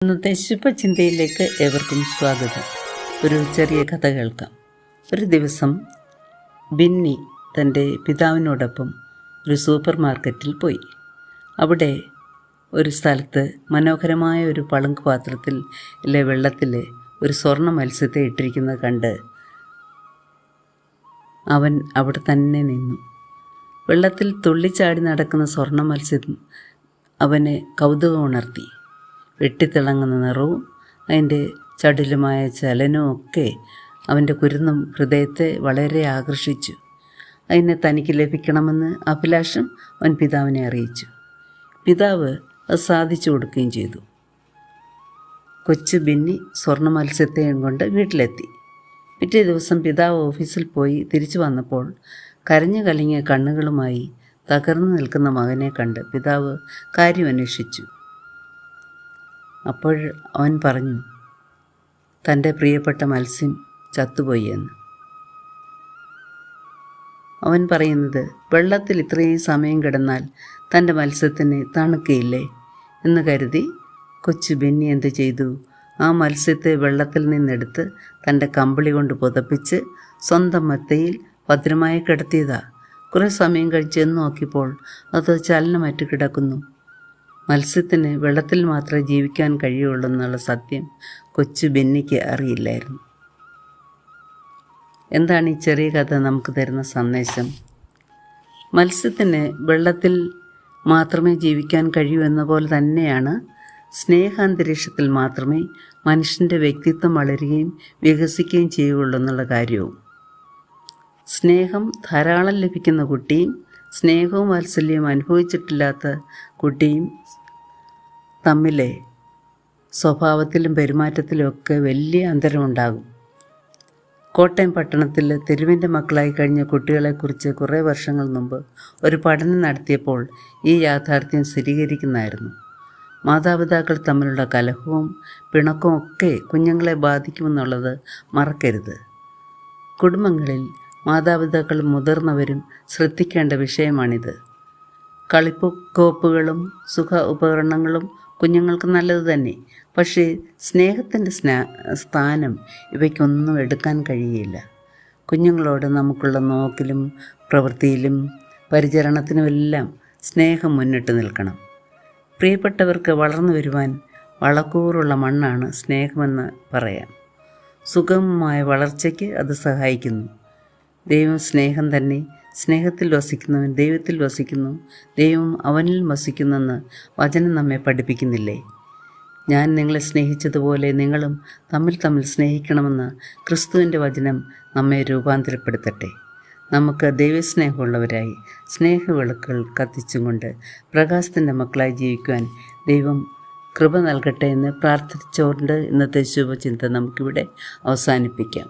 ഇന്നത്തെ ശുഭചിന്തയിലേക്ക് ഏവർക്കും സ്വാഗതം. ഒരു ചെറിയ കഥ കേൾക്കാം. ഒരു ദിവസം ബിന്നി തൻ്റെ പിതാവിനോടൊപ്പം ഒരു സൂപ്പർ മാർക്കറ്റിൽ പോയി. അവിടെ ഒരു സ്ഥലത്ത് മനോഹരമായ ഒരു പളുങ്ക് പാത്രത്തിൽ വെള്ളത്തിൽ ഒരു സ്വർണ്ണ മത്സ്യത്തെ ഇട്ടിരിക്കുന്നത് കണ്ട് അവൻ അവിടെ തന്നെ നിന്നു. വെള്ളത്തിൽ തുള്ളിച്ചാടി നടക്കുന്ന സ്വർണ്ണ മത്സ്യം അവനെ കൗതുകം ഉണർത്തി. വെട്ടിത്തിളങ്ങുന്ന നിറവും അതിൻ്റെ ചടുലമായ ചലനവും ഒക്കെ അവൻ്റെ കുരുന്നും ഹൃദയത്തെ വളരെ ആകർഷിച്ചു. അതിനെ തനിക്ക് ലഭിക്കണമെന്ന് അഭിലാഷം അവൻ പിതാവിനെ അറിയിച്ചു. പിതാവ് അത് സാധിച്ചു കൊടുക്കുകയും ചെയ്തു. കൊച്ചു ബിന്നി സ്വർണ്ണ മത്സ്യത്തെയും കൊണ്ട് വീട്ടിലെത്തി. പിറ്റേ ദിവസം പിതാവ് ഓഫീസിൽ പോയി തിരിച്ചു വന്നപ്പോൾ കരഞ്ഞു കലങ്ങിയ കണ്ണുകളുമായി തകർന്നു നിൽക്കുന്ന മകനെ കണ്ട് പിതാവ് കാര്യം അന്വേഷിച്ചു. അപ്പോൾ അവൻ പറഞ്ഞു, തൻ്റെ പ്രിയപ്പെട്ട മത്സ്യം ചത്തുപോയി എന്ന്. അവൻ പറയുന്നത്, വെള്ളത്തിൽ ഇത്രയും സമയം കിടന്നാൽ തൻ്റെ മത്സ്യത്തിന് തണുക്കയില്ലേ എന്ന് കരുതി കൊച്ചു ബിന്നി എന്ത് ചെയ്തു? ആ മത്സ്യത്തെ വെള്ളത്തിൽ നിന്നെടുത്ത് തൻ്റെ കമ്പിളി കൊണ്ട് പുതപ്പിച്ച് സ്വന്തം മെത്തയിൽ ഭദ്രമായി കിടത്തിയതാ. കുറേ സമയം കഴിച്ച് എന്ന് നോക്കിയപ്പോൾ അത് ചലനമറ്റ് കിടക്കുന്നു. മത്സ്യത്തിന് വെള്ളത്തിൽ മാത്രമേ ജീവിക്കാൻ കഴിയുള്ളൂ എന്നുള്ള സത്യം കൊച്ചു ബെന്നിക്ക് അറിയില്ലായിരുന്നു. എന്താണ് ഈ ചെറിയ കഥ നമുക്ക് തരുന്ന സന്ദേശം? മത്സ്യത്തിന് വെള്ളത്തിൽ മാത്രമേ ജീവിക്കാൻ കഴിയൂ എന്ന പോലെ തന്നെയാണ് സ്നേഹാന്തരീക്ഷത്തിൽ മാത്രമേ മനുഷ്യൻ്റെ വ്യക്തിത്വം വളരുകയും വികസിക്കുകയും ചെയ്യുകയുള്ളൂ എന്നുള്ള കാര്യവും. സ്നേഹം ധാരാളം ലഭിക്കുന്ന കുട്ടിയും സ്നേഹവും വാത്സല്യവും അനുഭവിച്ചിട്ടില്ലാത്ത കുട്ടിയും തമ്മിലെ സ്വഭാവത്തിലും പെരുമാറ്റത്തിലും ഒക്കെ വലിയ അന്തരമുണ്ടാകും. കോട്ടയം പട്ടണത്തിൽ തെരുവിൻ്റെ മക്കളായി കഴിഞ്ഞ കുട്ടികളെക്കുറിച്ച് കുറേ വർഷങ്ങൾ മുമ്പ് ഒരു പഠനം നടത്തിയപ്പോൾ ഈ യാഥാർത്ഥ്യം സ്ഥിരീകരിക്കുന്നതായിരുന്നു. മാതാപിതാക്കൾ തമ്മിലുള്ള കലഹവും പിണക്കവും ഒക്കെ കുഞ്ഞുങ്ങളെ ബാധിക്കുമെന്നുള്ളത് മറക്കരുത്. കുടുംബങ്ങളിൽ മാതാപിതാക്കളും മുതിർന്നവരും ശ്രദ്ധിക്കേണ്ട വിഷയമാണിത്. കളിപ്പുകോപ്പുകളും സുഖ ഉപകരണങ്ങളും കുഞ്ഞുങ്ങൾക്ക് നല്ലത് തന്നെ. പക്ഷേ സ്നേഹത്തിൻ്റെ സ്ഥാനം ഇവയ്ക്കൊന്നും എടുക്കാൻ കഴിയില്ല. കുഞ്ഞുങ്ങളോട് നമുക്കുള്ള നോക്കിലും പ്രവൃത്തിയിലും പരിചരണത്തിനുമെല്ലാം സ്നേഹം മുന്നിട്ട് നിൽക്കണം. പ്രിയപ്പെട്ടവർക്ക് വളർന്നു വരുവാൻ വളക്കൂറുള്ള മണ്ണാണ് സ്നേഹമെന്ന് പറയാം. സുഗമമായ വളർച്ചയ്ക്ക് അത് സഹായിക്കുന്നു. ദൈവം സ്നേഹം തന്നെ. സ്നേഹത്തിൽ വസിക്കുന്നവൻ ദൈവത്തിൽ വസിക്കുന്നു, ദൈവം അവനിൽ വസിക്കുന്നെന്ന് വചനം നമ്മെ പഠിപ്പിക്കുന്നില്ലേ? ഞാൻ നിങ്ങളെ സ്നേഹിച്ചതുപോലെ നിങ്ങളും തമ്മിൽ സ്നേഹിക്കണമെന്ന് ക്രിസ്തുവിൻ്റെ വചനം നമ്മെ രൂപാന്തരപ്പെടുത്തട്ടെ. നമുക്ക് ദൈവസ്നേഹമുള്ളവരായി സ്നേഹവിളക്കുകൾ കത്തിച്ചും കൊണ്ട് പ്രകാശത്തിൻ്റെ മക്കളായി ജീവിക്കുവാൻ ദൈവം കൃപ നൽകട്ടെ എന്ന് പ്രാർത്ഥിച്ചുകൊണ്ട് ഇന്നത്തെ ശുഭചിന്ത നമുക്കിവിടെ അവസാനിപ്പിക്കാം.